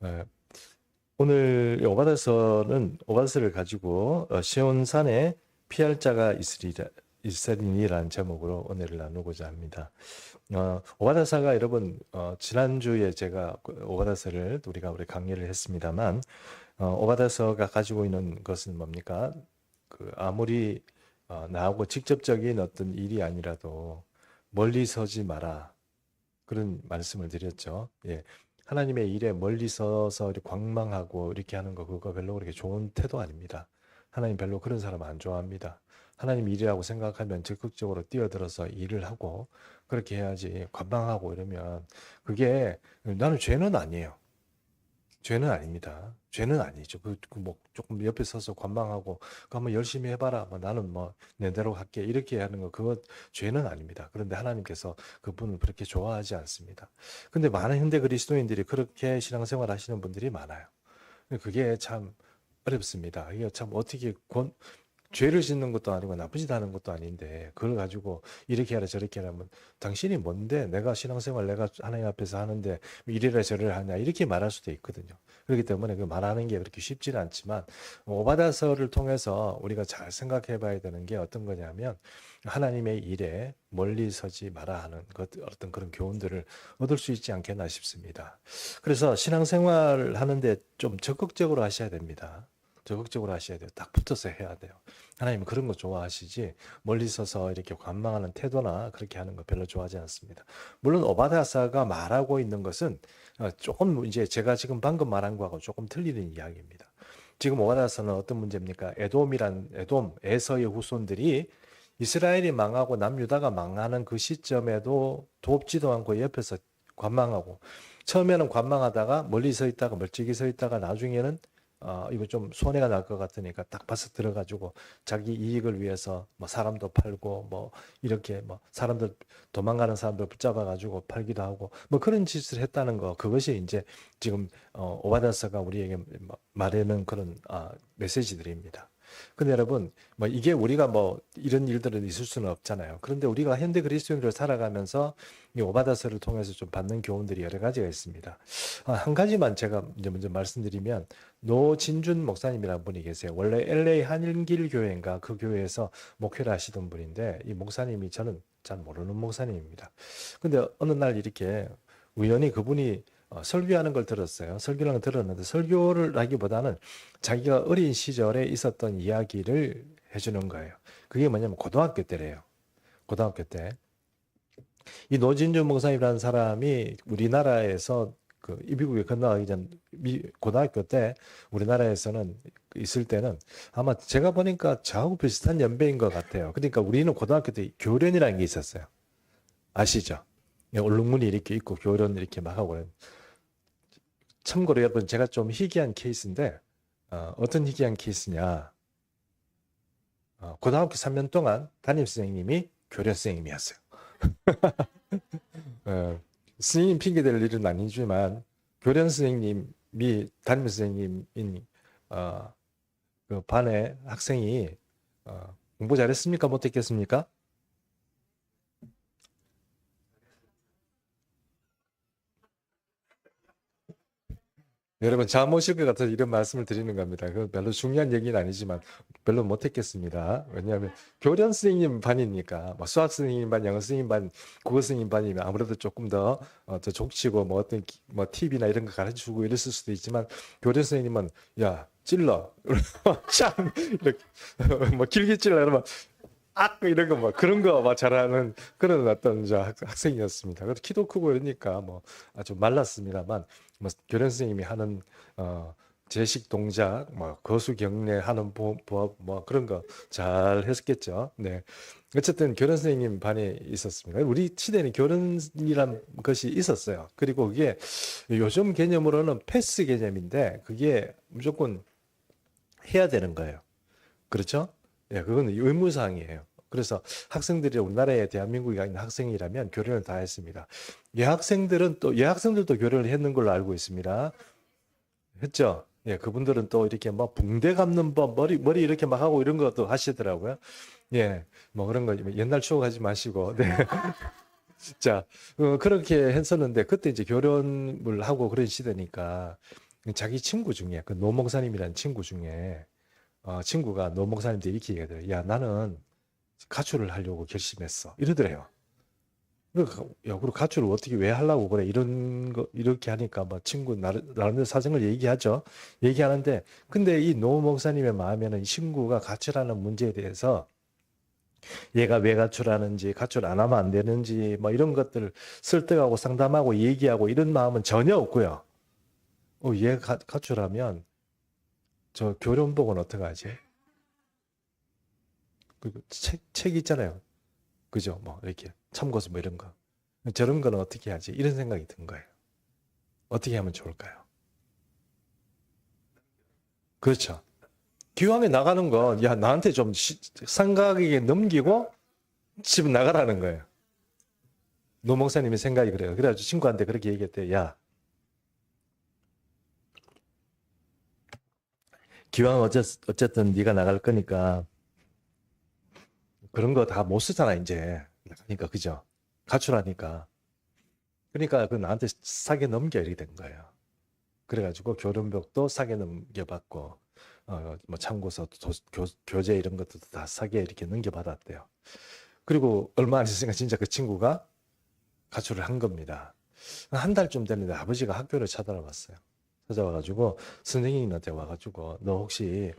예, 오늘 오바다서를 가지고 시온산에 피할 자가 있으리니라는 제목으로 은혜를 나누고자 합니다. 오바다서가 여러분 지난주에 제가 오바다서를 우리 강의를 했습니다만 오바다서가 가지고 있는 것은 뭡니까? 아무리 나하고 직접적인 어떤 일이 아니라도 멀리 서지 마라. 그런 말씀을 드렸죠. 예. 하나님의 일에 멀리 서서 이렇게 관망하고 이렇게 하는 거 그거 별로 그렇게 좋은 태도 아닙니다. 하나님 별로 그런 사람 안 좋아합니다. 하나님 일이라고 생각하면 적극적으로 뛰어들어서 일을 하고 그렇게 해야지 관망하고 이러면 그게 나는 죄는 아니에요. 죄는 아닙니다. 죄는 아니죠. 뭐 조금 옆에 서서 관망하고 그 한번 열심히 해봐라. 뭐 나는 뭐 내 대로 할게. 이렇게 하는 거 그거 죄는 아닙니다. 그런데 하나님께서 그분을 그렇게 좋아하지 않습니다. 근데 많은 현대 그리스도인들이 그렇게 신앙생활 하시는 분들이 많아요. 그게 참 어렵습니다. 이게 참 어떻게 죄를 짓는 것도 아니고 나쁘지 않은 것도 아닌데 그걸 가지고 이렇게 하라 저렇게 하라면 당신이 뭔데 내가 신앙생활 내가 하나님 앞에서 하는데 이래라 저래라 하냐 이렇게 말할 수도 있거든요. 그렇기 때문에 그 말하는 게 그렇게 쉽지는 않지만 오바다서를 통해서 우리가 잘 생각해 봐야 되는 게 어떤 거냐면 하나님의 일에 멀리 서지 마라 하는 어떤 그런 교훈들을 얻을 수 있지 않겠나 싶습니다. 그래서 신앙생활 하는데 좀 적극적으로 하셔야 됩니다. 적극적으로 하셔야 돼요. 딱 붙어서 해야 돼요. 하나님은 그런 거 좋아하시지 멀리 서서 이렇게 관망하는 태도나 그렇게 하는 거 별로 좋아하지 않습니다. 물론 오바다사가 말하고 있는 것은 조금 이제 제가 지금 방금 말한 거하고 조금 틀리는 이야기입니다. 지금 오바다사는 어떤 문제입니까? 에돔, 에서의 후손들이 이스라엘이 망하고 남유다가 망하는 그 시점에도 돕지도 않고 옆에서 관망하고 처음에는 관망하다가 멀리 서 있다가 멀찍이 서 있다가 나중에는 이거 좀 손해가 날 것 같으니까 딱 봐서 들어가지고 자기 이익을 위해서 뭐 사람도 팔고 뭐 이렇게 뭐 사람들 도망가는 사람들 붙잡아가지고 팔기도 하고 뭐 그런 짓을 했다는 거 그것이 이제 지금 오바다서가 우리에게 말하는 그런 메시지들입니다. 근데 여러분, 뭐 이게 우리가 뭐 이런 일들은 있을 수는 없잖아요. 그런데 우리가 현대 그리스도인으로 살아가면서 이 오바다서를 통해서 좀 받는 교훈들이 여러 가지가 있습니다. 한 가지만 제가 이제 먼저 말씀드리면 노진준 목사님이라는 분이 계세요. 원래 LA 한일길 교회인가 그 교회에서 목회를 하시던 분인데 이 목사님이 저는 잘 모르는 목사님입니다. 근데 어느 날 이렇게 우연히 그분이 설교하는 걸 들었어요. 설교를 들었는데 설교를 하기보다는 자기가 어린 시절에 있었던 이야기를 해주는 거예요. 그게 뭐냐면 고등학교 때래요. 고등학교 때. 이 노진준 목사님이라는 사람이 우리나라에서 미국에 건너가기 전 고등학교 때 우리나라에서는 있을 때는 아마 제가 보니까 저하고 비슷한 연배인 것 같아요. 그러니까 우리는 고등학교 때 교련이라는 게 있었어요. 아시죠? 얼룩무늬 이렇게 있고 교련 이렇게 막 하고 참고로 여러분 제가 좀 희귀한 케이스인데 어떤 희귀한 케이스냐 고등학교 3년 동안 담임 선생님이 교련 선생님이었어요. 스님 핑계 댈 일은 아니지만 교련 선생님이 담임 선생님인 그 반의 학생이 공부 잘했습니까? 못했겠습니까? 여러분 잠 오실 것 같아서 이런 말씀을 드리는 겁니다. 그 별로 중요한 얘기는 아니지만 별로 못했겠습니다. 왜냐하면 교련 선생님 반이니까 뭐 수학 선생님 반, 영어 선생님 반, 국어 선생님 반이면 아무래도 조금 더 족치고 뭐 어떤 뭐 팁이나 이런 거 가르쳐주고 이랬을 수도 있지만 교련 선생님은 야 찔러 참 이렇게 뭐 길게 찔러 그러면 이런 거 뭐 그런 거 막 잘하는 그런 어떤 학생이었습니다. 그래도 키도 크고 이러니까 뭐 아주 말랐습니다만 뭐 교련 선생님이 하는 제식 동작 뭐 거수 경례 하는 보업 뭐 그런 거 잘 했겠죠. 네. 어쨌든 교련 선생님 반에 있었습니다. 우리 시대는 교련이란 것이 있었어요. 그리고 그게 요즘 개념으로는 패스 개념인데 그게 무조건 해야 되는 거예요. 그렇죠? 예, 그건 의무사항이에요. 그래서 학생들이 우리나라에 대한민국에 있는 학생이라면 교련을 다 했습니다. 여학생들도 교련을 했는 걸로 알고 있습니다. 했죠? 예, 그분들은 또 이렇게 뭐 붕대 감는 법, 머리 이렇게 막 하고 이런 것도 하시더라고요. 예, 뭐 그런 거 옛날 추억하지 마시고. 네. 자, 그렇게 했었는데 그때 이제 교련을 하고 그런 시대니까 자기 친구 중에 그 노 목사님이라는 친구 중에 친구가 노 목사님한테 이렇게 얘기하더래요. 야, 나는 가출을 하려고 결심했어. 이러더래요. 그리고 가출을 어떻게 왜 하려고 그래? 이런 거 이렇게 하니까 뭐 친구 나름대로 사정을 얘기하죠. 얘기하는데 근데 이 노 목사님의 마음에는 이 친구가 가출하는 문제에 대해서 얘가 왜 가출하는지, 가출 안 하면 안 되는지 뭐 이런 것들을 설득하고 상담하고 얘기하고 이런 마음은 전혀 없고요. 얘 가출하면 저 교련복은 어떡하지? 그리고 책 있잖아요. 그죠? 뭐 이렇게 참고서 뭐 이런 거. 저런 거는 어떻게 하지? 이런 생각이 든 거예요. 어떻게 하면 좋을까요? 그렇죠. 기왕에 나가는 건, 야, 나한테 좀 상가에게 넘기고 집 나가라는 거예요. 노 목사님의 생각이 그래요. 그래가지고 친구한테 그렇게 얘기했대. 야, 기왕 어쨌든 네가 나갈 거니까 그런 거 다 못 쓰잖아, 이제. 나가니까, 그죠? 가출하니까. 그러니까 그 나한테 싸게 넘겨 이렇게 된 거예요. 그래가지고 교련벽도 싸게 넘겨받고 뭐 참고서 교재 이런 것도 다 싸게 이렇게 넘겨받았대요. 그리고 얼마 안 있으니까 진짜 그 친구가 가출을 한 겁니다. 한 달쯤 됐는데 아버지가 학교를 찾아왔어요. 찾아와가지고 선생님한테 와가지고 너 혹시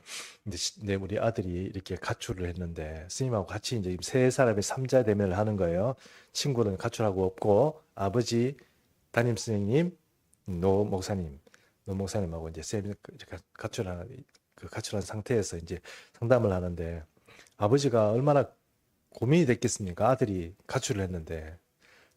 내 우리 아들이 이렇게 가출을 했는데 스님하고 같이 이제 세 사람이 삼자 대면을 하는 거예요. 친구는 가출하고 없고 아버지 담임 선생님 노 목사님, 노 목사님하고 이제 쌤이 가출한 상태에서 이제 상담을 하는데 아버지가 얼마나 고민이 됐겠습니까? 아들이 가출을 했는데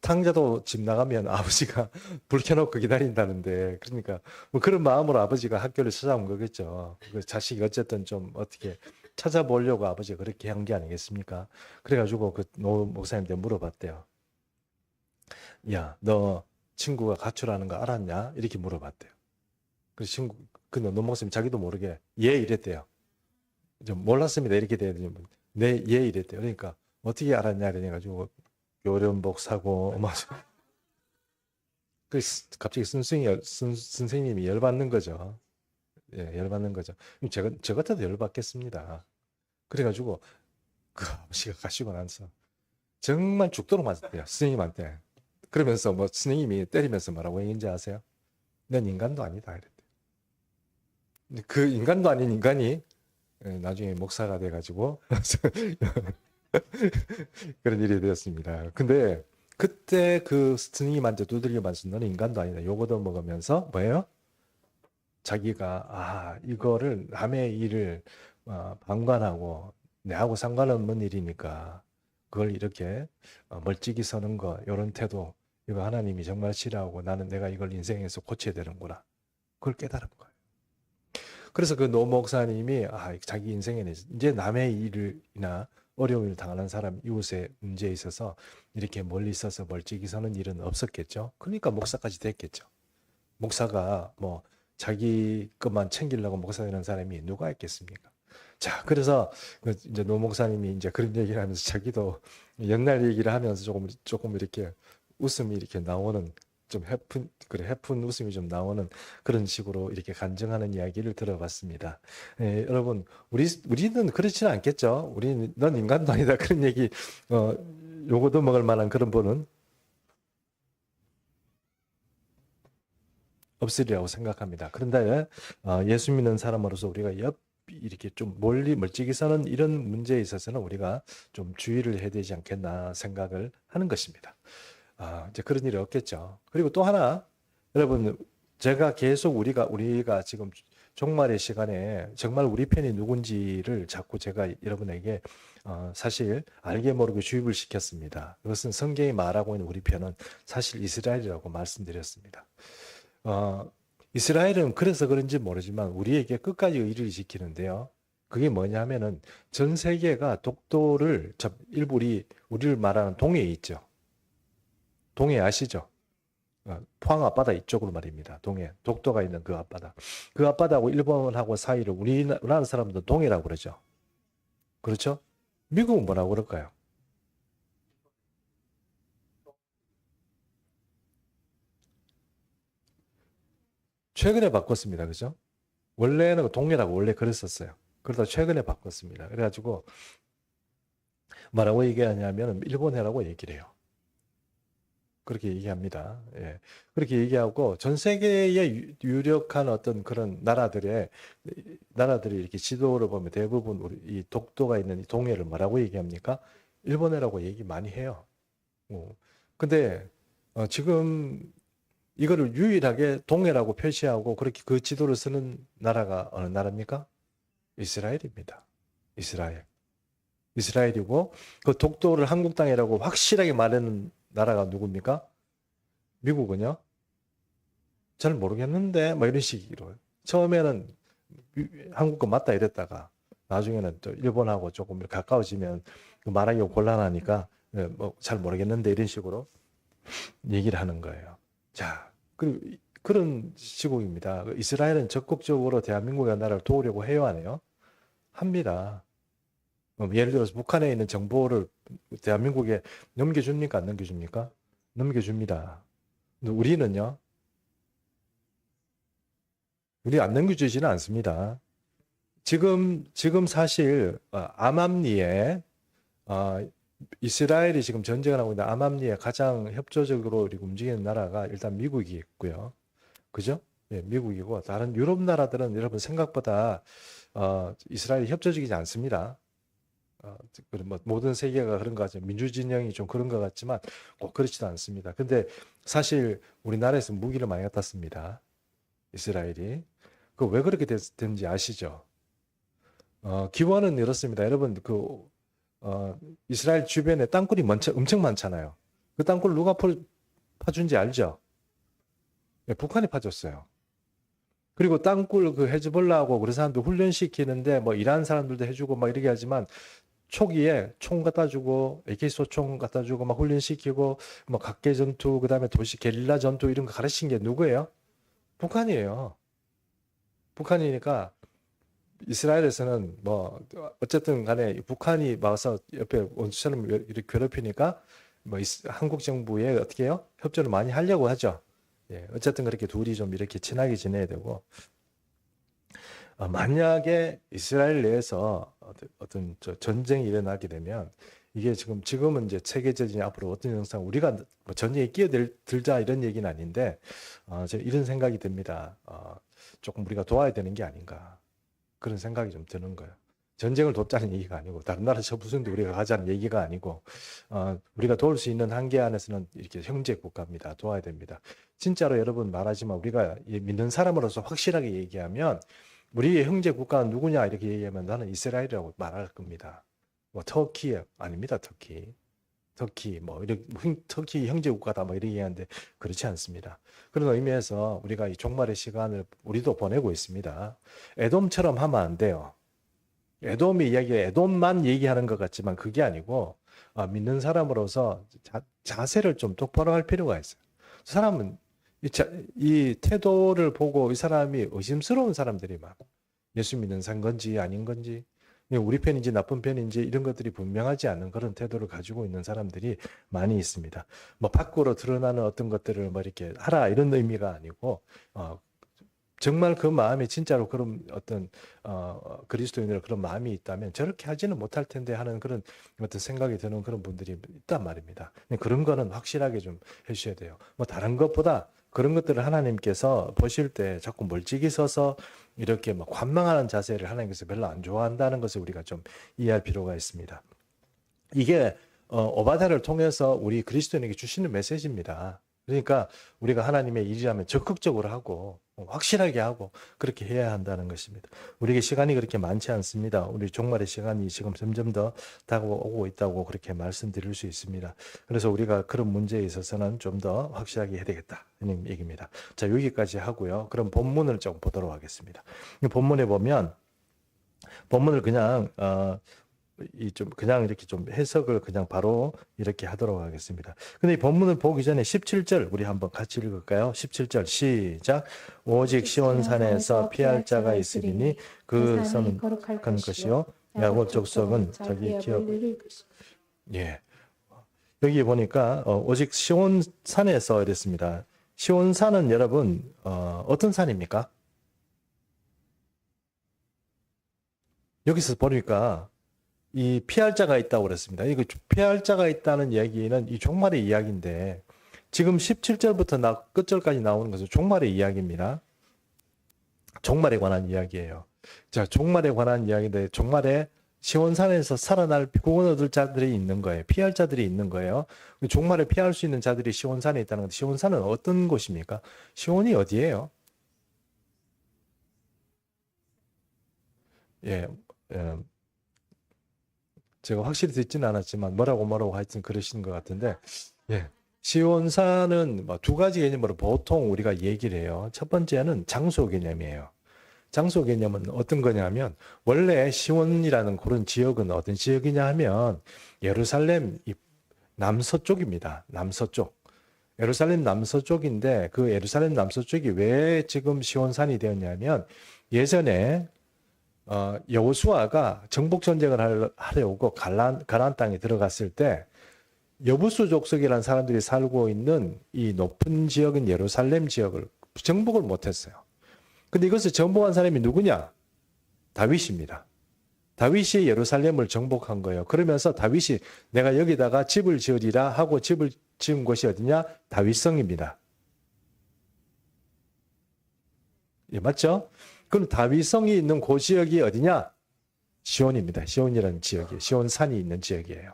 탕자도 집 나가면 아버지가 불 켜놓고 기다린다는데 그러니까 뭐 그런 마음으로 아버지가 학교를 찾아온 거겠죠. 그 자식이 어쨌든 좀 어떻게 찾아보려고 아버지가 그렇게 한 게 아니겠습니까? 그래가지고 그 노 목사님한테 물어봤대요. 야, 너 친구가 가출하는 거 알았냐? 이렇게 물어봤대요. 그 친구, 근데 노 목사님 자기도 모르게 예 이랬대요. 좀 몰랐습니다. 이렇게 되더니 네, 예 이랬대요. 그러니까 어떻게 알았냐 그래가지고 요련복 사고 막 갑자기 선생님이 열받는 거죠. 예, 열받는 거죠. 저 같아도 열받겠습니다. 그래가지고 그 아버지가 가시고 나서 정말 죽도록 맞았대요. 선생님한테. 그러면서 뭐 선생님이 때리면서 뭐라고 했는지 아세요? 넌 인간도 아니다 이랬대. 그 인간도 아닌 인간이 나중에 목사가 돼가지고 그런 일이 되었습니다. 근데 그때 그 스님한테 두들겨 맞은 너는 인간도 아니다. 요거도 먹으면서 뭐예요? 자기가 이거를 남의 일을 방관하고 내하고 상관없는 일이니까 그걸 이렇게 멀찍이 서는 거 이런 태도 이거 하나님이 정말 싫어하고 나는 내가 이걸 인생에서 고쳐야 되는구나. 그걸 깨달은 거예요. 그래서 그 노 목사님이 자기 인생에는 이제 남의 일이나 어려움을 당하는 사람 이웃의 문제에 있어서 이렇게 멀리 있어서 멀찍이 서는 일은 없었겠죠. 그러니까 목사까지 됐겠죠. 목사가 뭐 자기 것만 챙기려고 목사 되는 사람이 누가 있겠습니까? 자, 그래서 이제 노 목사님이 이제 그런 얘기를 하면서 자기도 옛날 얘기를 하면서 조금 이렇게 웃음이 이렇게 나오는 좀 해픈 웃음이 좀 나오는 그런 식으로 이렇게 간증하는 이야기를 들어봤습니다. 여러분, 우리는 그렇지는 않겠죠. 넌 인간도 아니다. 그런 얘기, 요거도 먹을 만한 그런 분은 없으리라고 생각합니다. 그런데 예수 믿는 사람으로서 우리가 이렇게 좀 멀찍이 서는 이런 문제에 있어서는 우리가 좀 주의를 해야 되지 않겠나 생각을 하는 것입니다. 이제 그런 일이 없겠죠. 그리고 또 하나, 여러분, 제가 계속 우리가 지금 종말의 시간에 정말 우리 편이 누군지를 자꾸 제가 여러분에게 사실 알게 모르게 주입을 시켰습니다. 그것은 성경이 말하고 있는 우리 편은 사실 이스라엘이라고 말씀드렸습니다. 이스라엘은 그래서 그런지 모르지만 우리에게 끝까지 의를 지키는데요. 그게 뭐냐면은 전 세계가 독도를 일부 우리를 말하는 동해에 있죠. 동해 아시죠? 포항 앞바다 이쪽으로 말입니다. 동해, 독도가 있는 그 앞바다. 그 앞바다하고 일본하고 사이를 우리나라 사람들은 동해라고 그러죠. 그렇죠? 미국은 뭐라고 그럴까요? 최근에 바꿨습니다. 그죠? 원래는 그 동해라고 원래 그랬었어요. 그러다 최근에 바꿨습니다. 그래가지고 뭐라고 얘기하냐면 일본해라고 얘기를 해요. 그렇게 얘기합니다. 예. 그렇게 얘기하고 전 세계의 유력한 어떤 그런 나라들이 이렇게 지도를 보면 대부분 우리 이 독도가 있는 이 동해를 뭐라고 얘기합니까? 일본해라고 얘기 많이 해요. 근데 지금 이거를 유일하게 동해라고 표시하고 그렇게 그 지도를 쓰는 나라가 어느 나라입니까? 이스라엘입니다. 이스라엘. 이스라엘이고 그 독도를 한국 땅이라고 확실하게 말하는 나라가 누굽니까? 미국은요? 잘 모르겠는데 뭐 이런 식으로 처음에는 한국 거 맞다 이랬다가 나중에는 또 일본하고 조금 가까워지면 말하기가 곤란하니까 뭐 잘 모르겠는데 이런 식으로 얘기를 하는 거예요. 자, 그런 시국입니다. 이스라엘은 적극적으로 대한민국의 나라를 도우려고 해요, 안 해요? 합니다. 예를 들어서 북한에 있는 정보를 대한민국에 넘겨줍니까? 안 넘겨줍니까? 넘겨줍니다. 근데 우리는요? 우리 안 넘겨주지는 않습니다. 지금 사실 암암리에 이스라엘이 지금 전쟁을 하고 있는 암암리에 가장 협조적으로 움직이는 나라가 일단 미국이 있고요. 그죠? 예, 미국이고 다른 유럽 나라들은 여러분 생각보다 이스라엘이 협조적이지 않습니다. 뭐 모든 세계가 그런 것 같지만 민주진영이 좀 그런 것 같지만 꼭 그렇지도 않습니다. 근데 사실 우리나라에서 무기를 많이 갖다 씁니다. 이스라엘이. 그 왜 그렇게 됐는지 아시죠? 기원은 이렇습니다. 여러분 이스라엘 주변에 땅굴이 엄청 많잖아요. 그 땅굴 누가 파준지 알죠? 네, 북한이 파줬어요. 그리고 땅굴 그 헤즈볼라하고 그런 사람들 훈련시키는데 뭐 일하는 사람들도 해주고 막 이렇게 하지만 초기에 총 갖다 주고 AK소총 갖다 주고 막 훈련시키고 뭐 각계 전투 그다음에 도시 게릴라 전투 이런 거 가르친 게 누구예요? 북한이에요. 북한이니까 이스라엘에서는 뭐 어쨌든 간에 북한이 와서 옆에 원수처럼 이렇게 괴롭히니까 뭐 한국 정부에 어떻게 해요? 협조를 많이 하려고 하죠. 예, 어쨌든 그렇게 둘이 좀 이렇게 친하게 지내야 되고 만약에 이스라엘 내에서 어떤 전쟁이 일어나게 되면 이게 지금은 이제 세계적인 앞으로 어떤 영상 우리가 뭐 전쟁에 끼어들자 이런 얘기는 아닌데 제가 이런 생각이 듭니다. 조금 우리가 도와야 되는 게 아닌가 그런 생각이 좀 드는 거예요. 전쟁을 돕자는 얘기가 아니고 다른 나라 저부선도 우리가 가자는 얘기가 아니고 우리가 도울 수 있는 한계 안에서는 이렇게 형제 국가입니다. 도와야 됩니다. 진짜로 여러분 말하지만 우리가 믿는 사람으로서 확실하게 얘기하면 우리의 형제 국가는 누구냐 이렇게 얘기하면 나는 이스라엘이라고 말할 겁니다. 뭐 터키 아닙니다. 터키 뭐 이렇게 터키 형제 국가다 뭐 이렇게 얘기하는데 그렇지 않습니다. 그런 의미에서 우리가 이 종말의 시간을 우리도 보내고 있습니다. 에돔처럼 하면 안 돼요. 에돔만 얘기하는 것 같지만 그게 아니고 믿는 사람으로서 자세를 좀 똑바로 할 필요가 있어요. 사람은 이 태도를 보고 이 사람이 의심스러운 사람들이 많아. 예수 믿는 산 건지 아닌 건지 우리 편인지 나쁜 편인지 이런 것들이 분명하지 않은 그런 태도를 가지고 있는 사람들이 많이 있습니다. 뭐 밖으로 드러나는 어떤 것들을 뭐 이렇게 하라 이런 의미가 아니고 정말 그 마음이 진짜로 그런 어떤 그리스도인으로 그런 마음이 있다면 저렇게 하지는 못할 텐데 하는 그런 어떤 생각이 드는 그런 분들이 있단 말입니다. 그런 거는 확실하게 좀 해주셔야 돼요. 뭐 다른 것보다 그런 것들을 하나님께서 보실 때 자꾸 멀찍이 서서 이렇게 막 관망하는 자세를 하나님께서 별로 안 좋아한다는 것을 우리가 좀 이해할 필요가 있습니다. 이게 오바다를 통해서 우리 그리스도인에게 주시는 메시지입니다. 그러니까 우리가 하나님의 일이라면 적극적으로 하고 확실하게 하고 그렇게 해야 한다는 것입니다. 우리에게 시간이 그렇게 많지 않습니다. 우리 종말의 시간이 지금 점점 더 다가오고 있다고 그렇게 말씀드릴 수 있습니다. 그래서 우리가 그런 문제에 있어서는 좀 더 확실하게 해야 되겠다 이런 얘기입니다. 자, 여기까지 하고요. 그럼 본문을 좀 보도록 하겠습니다. 본문에 보면 본문을 그냥 그냥 이렇게 좀 해석을 그냥 바로 이렇게 하도록 하겠습니다. 근데 이 본문을 보기 전에 17절 우리 한번 같이 읽을까요? 17절 시작. 오직 시온산에서 피할 자가 있으리니 그 산은 거룩한 것이요 야곱 족속은 자기 기업. 예. 여기 보니까 오직 시온산에서 이랬습니다. 시온산은 여러분 어떤 산입니까? 여기서 보니까 이 피할 자가 있다고 그랬습니다. 이거 피할 자가 있다는 이야기는 이 종말의 이야기인데 지금 17절부터 끝절까지 나오는 것은 종말의 이야기입니다. 종말에 관한 이야기예요. 자, 종말에 관한 이야기인데 종말에 시온산에서 살아날 구원 얻을 자들이 있는 거예요. 피할 자들이 있는 거예요. 종말에 피할 수 있는 자들이 시온산에 있다는 건데 시온산은 어떤 곳입니까? 시온이 어디예요? 예, 제가 확실히 듣지는 않았지만 뭐라고 하여튼 그러시는 것 같은데 예. 시온산은 두 가지 개념으로 보통 우리가 얘기를 해요. 첫 번째는 장소 개념이에요. 장소 개념은 어떤 거냐면 원래 시온이라는 그런 지역은 어떤 지역이냐 하면 예루살렘 남서쪽입니다. 남서쪽. 예루살렘 남서쪽인데 그 예루살렘 남서쪽이 왜 지금 시온산이 되었냐면 예전에 여호수아가 정복 전쟁을 하려고 가나안 땅에 들어갔을 때 여부수 족속이라는 사람들이 살고 있는 이 높은 지역인 예루살렘 지역을 정복을 못했어요. 근데 이것을 정복한 사람이 누구냐? 다윗입니다. 다윗이 예루살렘을 정복한 거예요. 그러면서 다윗이 내가 여기다가 집을 지으리라 하고 집을 지은 곳이 어디냐? 다윗성입니다. 예, 맞죠? 그럼 다윗성이 있는 그 지역이 어디냐? 시온입니다. 시온이라는 지역이에요. 시온산이 있는 지역이에요.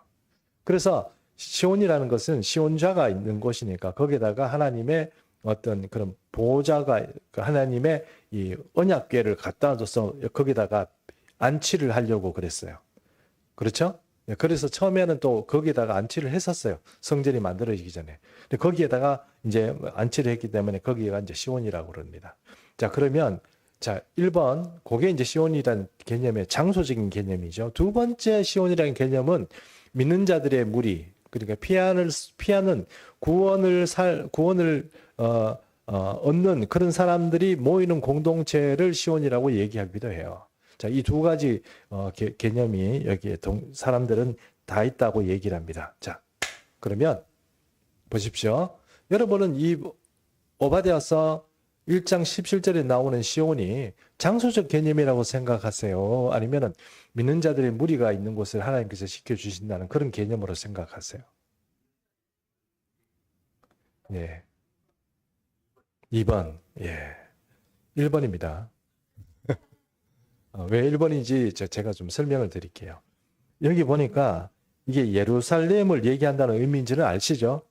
그래서 시온이라는 것은 시온자가 있는 곳이니까 거기다가 하나님의 어떤 그런 보호자가 하나님의 이 언약궤를 갖다 줘서 거기다가 안치를 하려고 그랬어요. 그렇죠? 그래서 처음에는 또 거기다가 안치를 했었어요. 성전이 만들어지기 전에. 근데 거기에다가 이제 안치를 했기 때문에 거기가 이제 시온이라고 그럽니다. 자, 그러면 자, 1번 그게 이제 시온이라는 개념의 장소적인 개념이죠. 두 번째 시온이라는 개념은 믿는 자들의 무리, 그러니까 피하는 구원을 얻는 그런 사람들이 모이는 공동체를 시온이라고 얘기하기도 해요. 자, 이 두 가지 개념이 여기에 사람들은 다 있다고 얘기를 합니다. 자, 그러면 보십시오. 여러분은 이 오바댜서 1장 17절에 나오는 시온이 장소적 개념이라고 생각하세요? 아니면은 믿는 자들의 무리가 있는 곳을 하나님께서 지켜주신다는 그런 개념으로 생각하세요? 예. 2번. 예. 1번입니다. 왜 1번인지 제가 좀 설명을 드릴게요. 여기 보니까 이게 예루살렘을 얘기한다는 의미인지는 아시죠?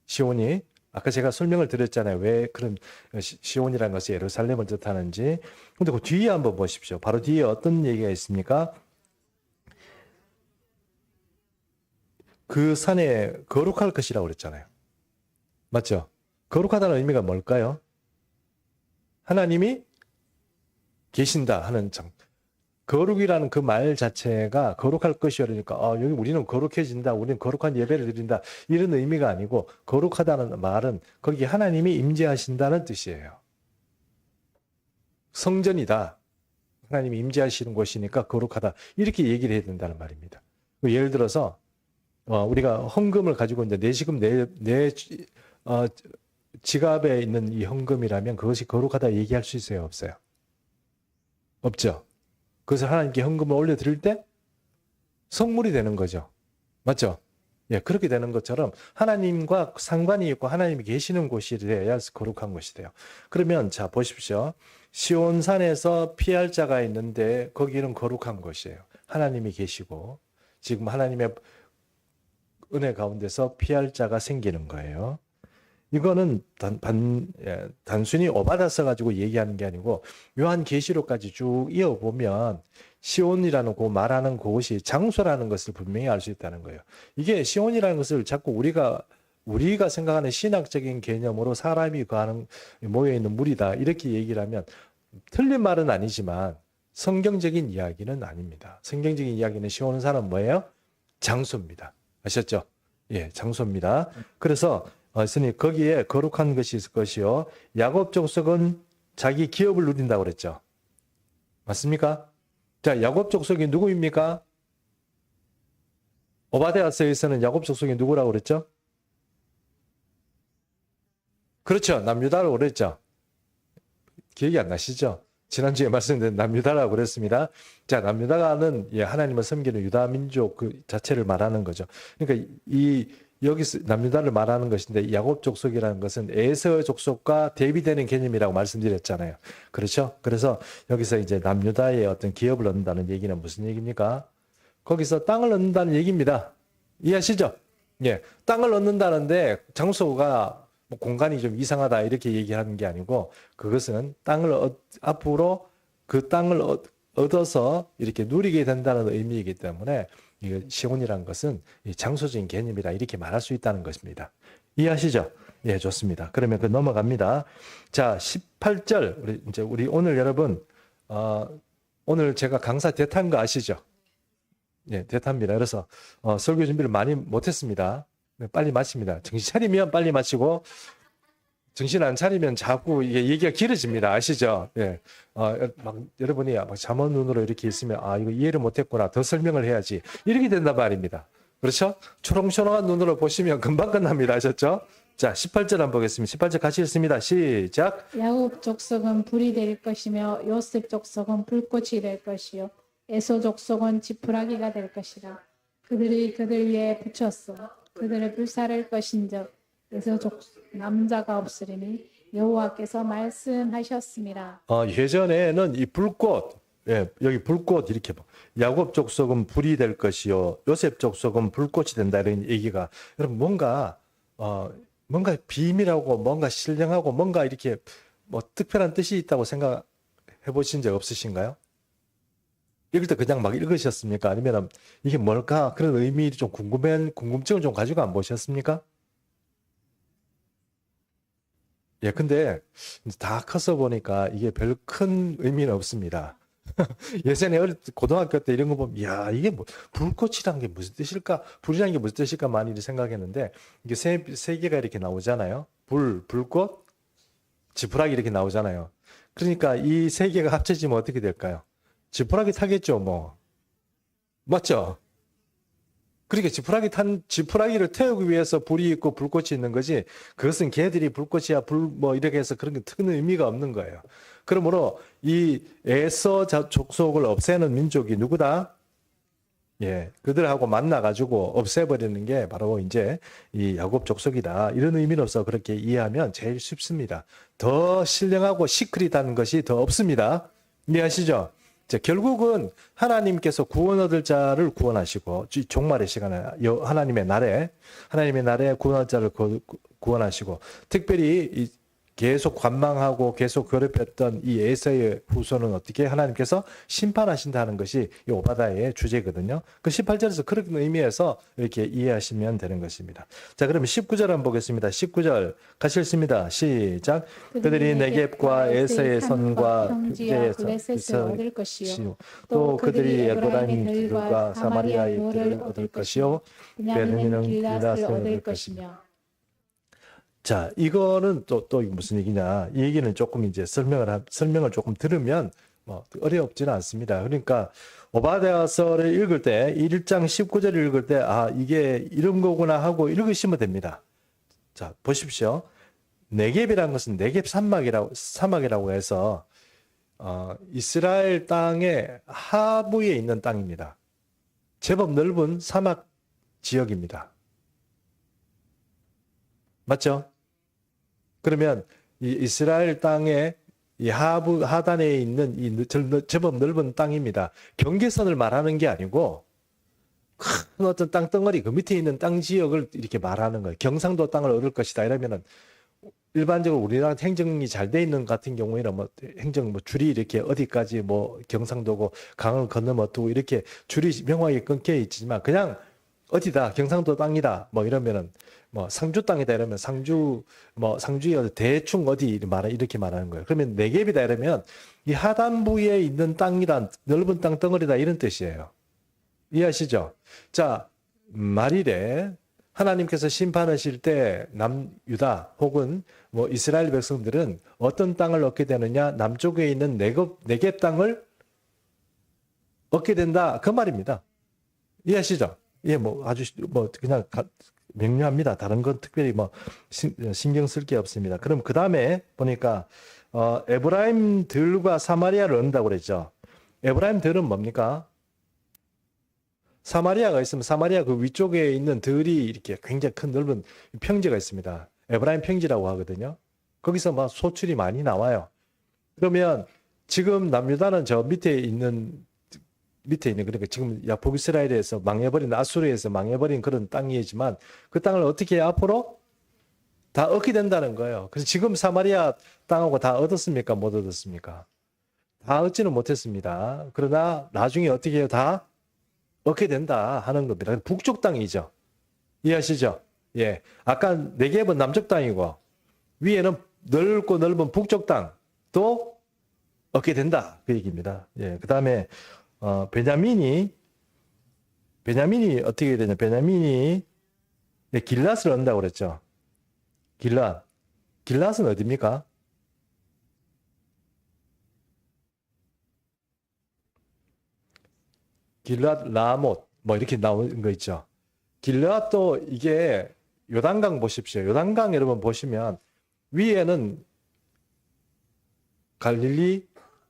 시온이. 아까 제가 설명을 드렸잖아요. 왜 그런 시온이라는 것이 예루살렘을 뜻하는지. 근데 그 뒤에 한번 보십시오. 바로 뒤에 어떤 얘기가 있습니까? 그 산에 거룩할 것이라고 그랬잖아요. 맞죠? 거룩하다는 의미가 뭘까요? 하나님이 계신다 하는 거룩이라는 그 말 자체가 거룩할 것이라니까 여기 우리는 거룩해진다. 우리는 거룩한 예배를 드린다. 이런 의미가 아니고 거룩하다는 말은 거기 하나님이 임재하신다는 뜻이에요. 성전이다. 하나님이 임재하시는 곳이니까 거룩하다. 이렇게 얘기를 해야 된다는 말입니다. 예를 들어서 우리가 헌금을 가지고 이제 내 지갑에 있는 이 헌금이라면 그것이 거룩하다 얘기할 수 있어요? 없어요? 없죠. 그것을 하나님께 헌금을 올려드릴 때 성물이 되는 거죠. 맞죠? 예, 그렇게 되는 것처럼 하나님과 상관이 있고 하나님이 계시는 곳이 돼야 거룩한 것이 돼요. 그러면 자 보십시오. 시온산에서 피할 자가 있는데 거기는 거룩한 곳이에요. 하나님이 계시고 지금 하나님의 은혜 가운데서 피할 자가 생기는 거예요. 이거는 단순히 오바댜서 가지고 얘기하는 게 아니고 요한계시록까지 쭉 이어보면 시온이라는 그 말하는 그곳이 장소라는 것을 분명히 알 수 있다는 거예요. 이게 시온이라는 것을 자꾸 우리가 생각하는 신학적인 개념으로 사람이 모여있는 무리다 이렇게 얘기를 하면 틀린 말은 아니지만 성경적인 이야기는 아닙니다. 성경적인 이야기는 시온산은 뭐예요? 장소입니다. 아셨죠? 예, 장소입니다. 그래서 스님 거기에 거룩한 것이 있을 것이요. 야곱 족속은 자기 기업을 누린다고 그랬죠. 맞습니까? 자, 야곱 족속이 누구입니까? 오바댜서에서는 야곱 족속이 누구라고 그랬죠? 그렇죠. 남유다라고 그랬죠. 기억이 안 나시죠? 지난주에 말씀드린 남유다라고 그랬습니다. 자, 남유다는 하나님을 섬기는 유다 민족 그 자체를 말하는 거죠. 그러니까 여기서 남유다를 말하는 것인데 야곱 족속이라는 것은 에서 족속과 대비되는 개념이라고 말씀드렸잖아요. 그렇죠? 그래서 여기서 이제 남유다의 어떤 기업을 얻는다는 얘기는 무슨 얘기입니까? 거기서 땅을 얻는다는 얘기입니다. 이해하시죠? 예, 땅을 얻는다는데 장소가 뭐 공간이 좀 이상하다 이렇게 얘기하는 게 아니고 그것은 앞으로 그 땅을 얻어서 이렇게 누리게 된다는 의미이기 때문에 시온이라는 것은 장소적인 개념이라 이렇게 말할 수 있다는 것입니다. 이해하시죠? 예, 좋습니다. 그러면 넘어갑니다. 자, 18절 우리 오늘 여러분 오늘 제가 강사 대타인 거 아시죠? 예, 대타입니다. 그래서 설교 준비를 많이 못했습니다. 빨리 마칩니다. 정신 차리면 빨리 마치고 정신 안 차리면 자꾸 이게 얘기가 길어집니다. 아시죠? 예. 막 여러분이 막 잠언 눈으로 이렇게 있으면 이거 이해를 못했구나. 더 설명을 해야지. 이렇게 된단 말입니다. 그렇죠? 초롱초롱한 눈으로 보시면 금방 끝납니다. 아셨죠? 자, 18절 한번 보겠습니다. 18절 같이 읽습니다. 시작. 야곱 족속은 불이 될 것이며 요셉 족속은 불꽃이 될 것이요 에서 족속은 지푸라기가 될 것이라. 그들이 그들 위에 붙였어. 그들을 불사를 것인즉 에서 족속 남자가 없으리니 여호와께서 말씀하셨습니다. 예전에는 이 불꽃, 예, 여기 불꽃 이렇게 야곱 족속은 불이 될 것이요 요셉 족속은 불꽃이 된다 이런 얘기가 여러분 뭔가 비밀하고 뭔가 신령하고 뭔가 이렇게 뭐 특별한 뜻이 있다고 생각해 보신 적 없으신가요? 읽을 때 그냥 막 읽으셨습니까? 아니면 이게 뭘까 그런 의미 좀 궁금증을 좀 가지고 안 보셨습니까? 예, 근데 다 커서 보니까 이게 별 큰 의미는 없습니다. 예전에 고등학교 때 이런 거 보면, 이야, 이게 뭐, 불꽃이란 게 무슨 뜻일까? 불이란 게 무슨 뜻일까? 많이 생각했는데, 이게 세 개가 이렇게 나오잖아요. 불꽃, 지푸라기 이렇게 나오잖아요. 그러니까 이 세 개가 합쳐지면 어떻게 될까요? 지푸라기 타겠죠, 뭐. 맞죠? 그러니까 지푸라기를 태우기 위해서 불이 있고 불꽃이 있는 거지 그것은 걔들이 불꽃이야 뭐 이렇게 해서 그런 게 큰 의미가 없는 거예요. 그러므로 이 에서 족속을 없애는 민족이 누구다? 예, 그들하고 만나가지고 없애버리는 게 바로 이제 이 야곱 족속이다. 이런 의미로서 그렇게 이해하면 제일 쉽습니다. 더 신령하고 시크릿한 것이 더 없습니다. 이해하시죠? 자, 결국은 하나님께서 구원 얻을 자를 구원하시고 종말의 시간에 하나님의 날에 구원 얻을 자를 구원하시고 특별히 계속 관망하고 계속 괴롭혔던 이 에서의 후손은 어떻게 하나님께서 심판하신다는 것이 이 오바다의 주제거든요. 그 18절에서 그런 의미에서 이렇게 이해하시면 되는 것입니다. 자, 그러면 19절 한번 보겠습니다. 19절 같이 읽습니다. 시작. 그들이 네겝과 에서의 선과 평지에서 얻을 것이요 또 그들이 에브라임들과 사마리아의 들을 얻을 것이요 베냐민은 길앗을 얻을 것이며. 자, 이거는 또 무슨 얘기냐? 이 얘기는 조금 이제 설명을 조금 들으면 뭐 어렵지는 않습니다. 그러니까 오바댜서를 읽을 때 1장 19절을 읽을 때 이게 이런 거구나 하고 읽으시면 됩니다. 자, 보십시오. 네겝이라는 것은 네겝 사막이라고 해서 이스라엘 땅의 하부에 있는 땅입니다. 제법 넓은 사막 지역입니다. 맞죠? 그러면 이 이스라엘 땅의 이 하단에 있는 이 제법 넓은 땅입니다. 경계선을 말하는 게 아니고 큰 어떤 땅덩어리 그 밑에 있는 땅 지역을 이렇게 말하는 거예요. 경상도 땅을 얻을 것이다 이러면은 일반적으로 우리나라 행정이 잘 돼 있는 같은 경우에는 뭐 행정 줄이 이렇게 어디까지 뭐 경상도고 강을 건너면 어떻고 이렇게 줄이 명확하게 끊겨 있지만 그냥 어디다 경상도 땅이다 뭐 이러면은 뭐 상주 땅이다 이러면 상주에 대충 어디 이렇게 말하는 거예요. 그러면 네겝이다 이러면 이 하단부에 있는 땅이란 넓은 땅 덩어리다 이런 뜻이에요. 이해하시죠? 자, 말일에 하나님께서 심판하실 때 남유다 혹은 뭐 이스라엘 백성들은 어떤 땅을 얻게 되느냐? 남쪽에 있는 네겝 땅을 얻게 된다 그 말입니다. 이해하시죠? 예, 뭐 아주 뭐 그냥 명료합니다. 다른 건 특별히 뭐 신경 쓸 게 없습니다. 그럼 그 다음에 보니까 에브라임들과 사마리아를 얻는다고 그랬죠. 에브라임들은 뭡니까? 사마리아가 있으면 사마리아 그 위쪽에 있는 들이 이렇게 굉장히 큰 넓은 평지가 있습니다. 에브라임 평지라고 하거든요. 거기서 막 소출이 많이 나와요. 그러면 지금 남유다는 저 밑에 있는 그러니까 지금 야복 이스라엘에서 망해버린 아수르에서 망해버린 그런 땅이지만 그 땅을 어떻게 앞으로 다 얻게 된다는 거예요. 그래서 지금 사마리아 땅하고 다 얻었습니까? 못 얻었습니까? 다 얻지는 못했습니다. 그러나 나중에 어떻게 해요? 다 얻게 된다 하는 겁니다. 북쪽 땅이죠. 이해하시죠? 예. 아까 네겝은 남쪽 땅이고 위에는 넓고 넓은 북쪽 땅도 얻게 된다. 그 얘기입니다. 예. 그 다음에 베냐민이 어떻게 되냐? 베냐민이 길랏을 얻는다고 그랬죠. 길랏은 어디입니까? 길랏 라못 뭐 이렇게 나오는 거 있죠. 길랏도 이게 요단강 보십시오. 요단강 여러분 보시면 위에는 갈릴리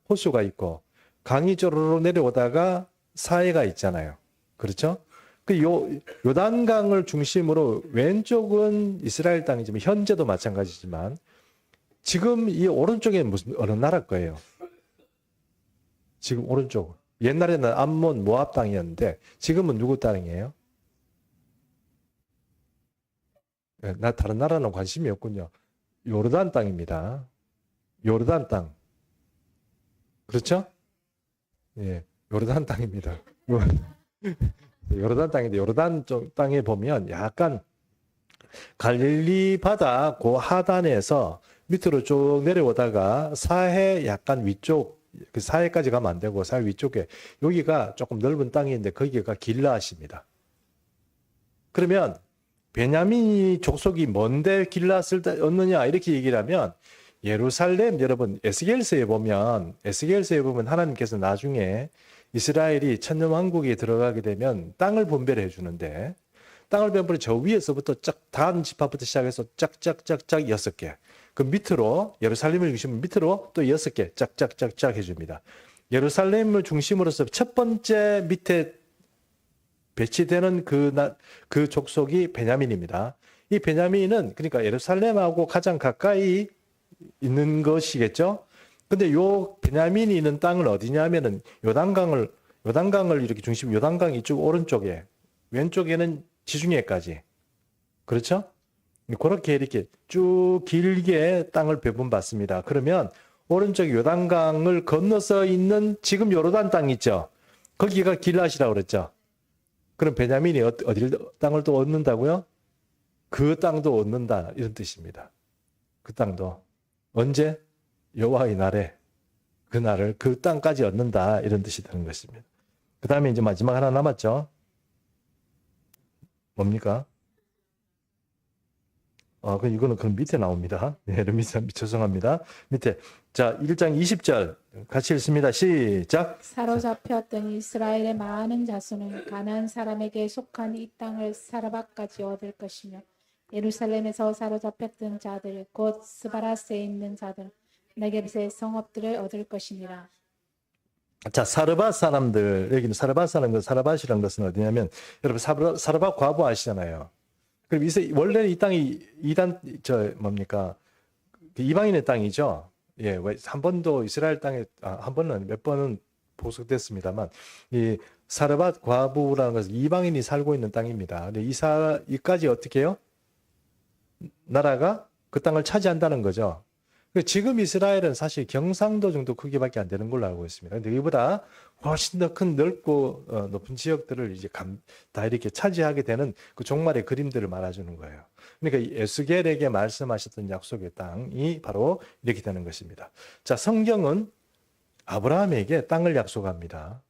호수가 있고 강이 쪼르르 내려오다가 사해가 있잖아요. 그렇죠? 그 요단강을 중심으로 왼쪽은 이스라엘 땅이지만 현재도 마찬가지지만 지금 이 오른쪽에 무슨 어느 나라 거예요? 지금 오른쪽. 옛날에는 암몬 모압 땅이었는데 지금은 누구 땅이에요? 나 다른 나라는 관심이 없군요. 요르단 땅입니다. 요르단 땅. 그렇죠? 예, 요르단 땅입니다. 요르단 땅인데 요르단 쪽 땅에 보면 약간 갈릴리 바다 그 하단에서 밑으로 쭉 내려오다가 사해 약간 위쪽 그 사해까지 가면 안 되고 사해 위쪽에 여기가 조금 넓은 땅인데 거기가 길랏입니다. 그러면 베냐민 족속이 뭔데 길랏을 얻느냐 이렇게 얘기를 하면 예루살렘 여러분 에스겔서에 보면 하나님께서 나중에 이스라엘이 천년왕국에 들어가게 되면 땅을 분배를 해주는데 땅을 분배를 저 위에서부터 단 지파부터 시작해서 짝짝짝짝 6개 그 밑으로 예루살렘을 중심으로 밑으로 또 6개 짝짝짝짝 해줍니다. 예루살렘을 중심으로서 첫 번째 밑에 배치되는 그 족속이 베냐민입니다. 이 베냐민은 그러니까 예루살렘하고 가장 가까이 있는 것이겠죠. 근데 요 베냐민이 있는 땅은 어디냐면은 요단강을 이렇게 중심 요단강 이쪽 오른쪽에 왼쪽에는 지중해까지 그렇죠? 그렇게 이렇게 쭉 길게 땅을 배분받습니다. 그러면 오른쪽 요단강을 건너서 있는 지금 요르단 땅 있죠. 거기가 길랏이라고 그랬죠. 그럼 베냐민이 땅을 또 얻는다고요? 그 땅도 얻는다 이런 뜻입니다. 그 땅도 언제? 여호와의 날에 그날을 그 땅까지 얻는다 이런 뜻이 되는 것입니다. 그 다음에 이제 마지막 하나 남았죠. 뭡니까? 이거는 그 밑에 나옵니다. 네, 죄송합니다. 밑에. 자, 1장 20절 같이 읽습니다. 시작. 사로잡혔던 이스라엘의 많은 자손은 가나안 사람에게 속한 이 땅을 사르밧까지 얻을 것이며 예루살렘에서 사로잡혔던 자들 곧 스바라스에 있는 자들 네겝의 성읍들을 얻을 것이니라. 자, 사르밧 사람들 여기는 사르밧 사람들 사르밧이라는 것은 어디냐면 여러분 사르밧 과부 아시잖아요. 그럼 원래는 이 땅이 이방인의 땅이죠. 예, 왜 한 번도 이스라엘 땅에 한 번은 몇 번은 보석됐습니다만 이 사르밧 과부라는 것은 이방인이 살고 있는 땅입니다. 근데 이까지 어떻게 해요? 나라가 그 땅을 차지한다는 거죠. 지금 이스라엘은 사실 경상도 정도 크기밖에 안 되는 걸로 알고 있습니다. 근데 이보다 훨씬 더 큰 넓고 높은 지역들을 이제 다 이렇게 차지하게 되는 그 종말의 그림들을 말해주는 거예요. 그러니까 에스겔에게 말씀하셨던 약속의 땅이 바로 이렇게 되는 것입니다. 자, 성경은 아브라함에게 땅을 약속합니다.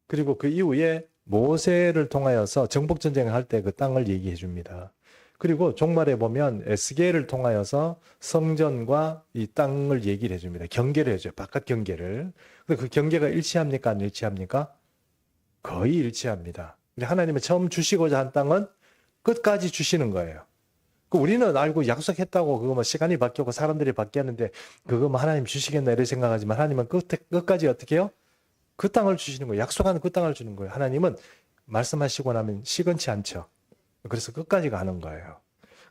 그리고 그 이후에 모세를 통하여서 정복 전쟁을 할 때 그 땅을 얘기해 줍니다. 그리고 종말에 보면 에스겔을 통하여서 성전과 이 땅을 얘기를 해줍니다. 경계를 해줘요. 바깥 경계를. 근데 그 경계가 일치합니까? 안 일치합니까? 거의 일치합니다. 하나님이 처음 주시고자 한 땅은 끝까지 주시는 거예요. 우리는 알고 약속했다고 그거 뭐 시간이 바뀌고 사람들이 바뀌었는데 그거 뭐 하나님 주시겠나 이런 생각하지만 하나님은 끝까지 어떻게 해요? 그 땅을 주시는 거예요. 약속하는 그 땅을 주는 거예요. 하나님은 말씀하시고 나면 시건치 않죠. 그래서 끝까지 가는 거예요.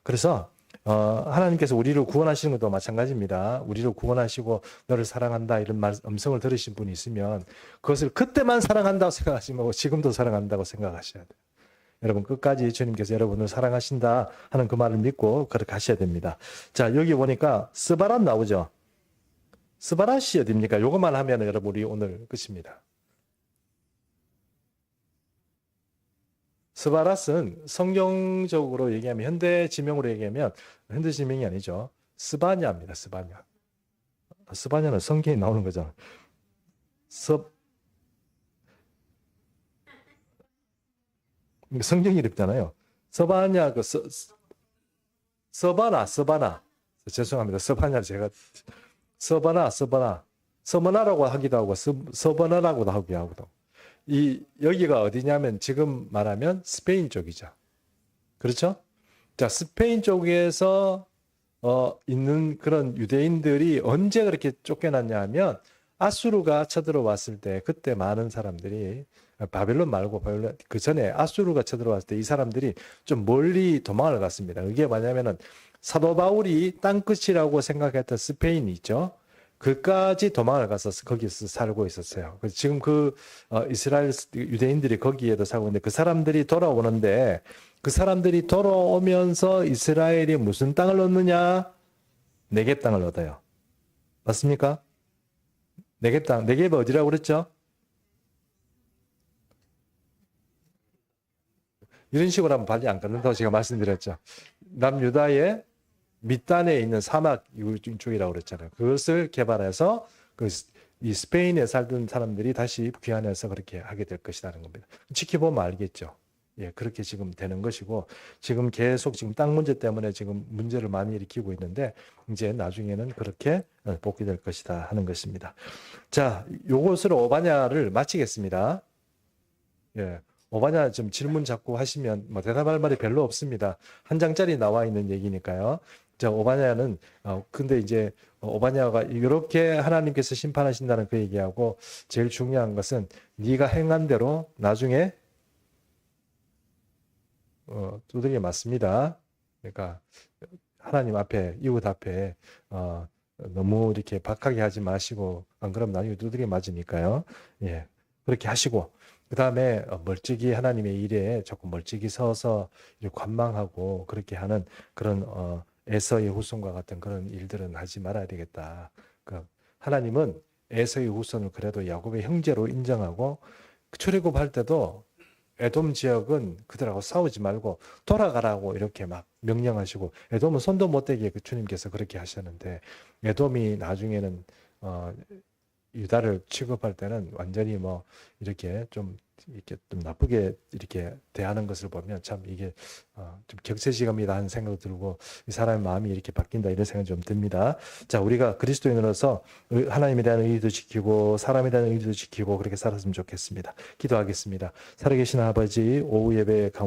그래서 하나님께서 우리를 구원하시는 것도 마찬가지입니다. 우리를 구원하시고 너를 사랑한다 이런 음성을 들으신 분이 있으면 그것을 그때만 사랑한다고 생각하지 말고 지금도 사랑한다고 생각하셔야 돼요. 여러분 끝까지 주님께서 여러분을 사랑하신다 하는 그 말을 믿고 그렇게 하셔야 됩니다. 자, 여기 보니까 스바랏 나오죠. 스바랏이 어딥니까? 요것만 하면 여러분 우리 오늘 끝입니다. 스바랏은 성경적으로 얘기하면 현대 지명으로 얘기하면 현대 지명이 아니죠. 스바냐입니다. 스바냐. 스바냐는 성경에 나오는 거잖아요. 성경 이름이잖아요. 서바냐 서바나 죄송합니다. 서바냐 제가 서바나라고 하기도 하고 서바나라고도 하기도 여기가 어디냐면 지금 말하면 스페인 쪽이죠. 그렇죠? 자, 스페인 쪽에서 있는 그런 유대인들이 언제 그렇게 쫓겨났냐 하면 아수르가 쳐들어왔을 때 그때 많은 사람들이 바벨론 말고 바벨론 그 전에 아수르가 쳐들어왔을 때 이 사람들이 좀 멀리 도망을 갔습니다. 이게 뭐냐면은 사도 바울이 땅끝이라고 생각했던 스페인이 있죠. 그까지 도망을 가서 거기서 살고 있었어요. 지금 이스라엘 유대인들이 거기에도 살고 있는데 그 사람들이 돌아오는데 그 사람들이 돌아오면서 이스라엘이 무슨 땅을 얻느냐? 네겝 땅을 얻어요. 맞습니까? 네겝 땅. 네겝이 어디라고 그랬죠? 이런 식으로 하면 발이 안 깎는다고 제가 말씀드렸죠. 남유다의 밑단에 있는 사막 쪽이라고 그랬잖아요. 그것을 개발해서 이 스페인에 살던 사람들이 다시 귀환해서 그렇게 하게 될 것이라는 겁니다. 지켜보면 알겠죠. 예, 그렇게 지금 되는 것이고 지금 계속 지금 땅 문제 때문에 지금 문제를 많이 일으키고 있는데 이제 나중에는 그렇게 복귀될 것이다 하는 것입니다. 자, 요것으로 오바냐를 마치겠습니다. 예. 오바냐 좀 질문 자꾸 하시면 뭐 대답할 말이 별로 없습니다. 한 장짜리 나와 있는 얘기니까요. 자, 오바냐는 근데 이제 오바냐가 이렇게 하나님께서 심판하신다는 그 얘기하고 제일 중요한 것은 네가 행한 대로 나중에 두들겨 맞습니다. 그러니까 하나님 앞에 이웃 앞에 너무 이렇게 박하게 하지 마시고 안 그러면 나중에 두들겨 맞으니까요. 예, 그렇게 하시고 그 다음에 멀찍이 하나님의 일에 조금 멀찍이 서서 관망하고 그렇게 하는 그런 에서의 후손과 같은 그런 일들은 하지 말아야 되겠다. 그러니까 하나님은 에서의 후손을 그래도 야곱의 형제로 인정하고 출애굽할 때도 에돔 지역은 그들하고 싸우지 말고 돌아가라고 이렇게 막 명령하시고 에돔은 손도 못 대게 그 주님께서 그렇게 하셨는데 에돔이 나중에는 유다를 취급할 때는 완전히 뭐 이렇게 좀 나쁘게 이렇게 대하는 것을 보면 참 이게 좀 격세지감이다 하는 생각도 들고 이 사람의 마음이 이렇게 바뀐다 이런 생각이 좀 듭니다. 자, 우리가 그리스도인으로서 하나님에 대한 의의도 지키고 사람에 대한 의의도 지키고 그렇게 살았으면 좋겠습니다. 기도하겠습니다. 살아계신 아버지 오후 예배 가운데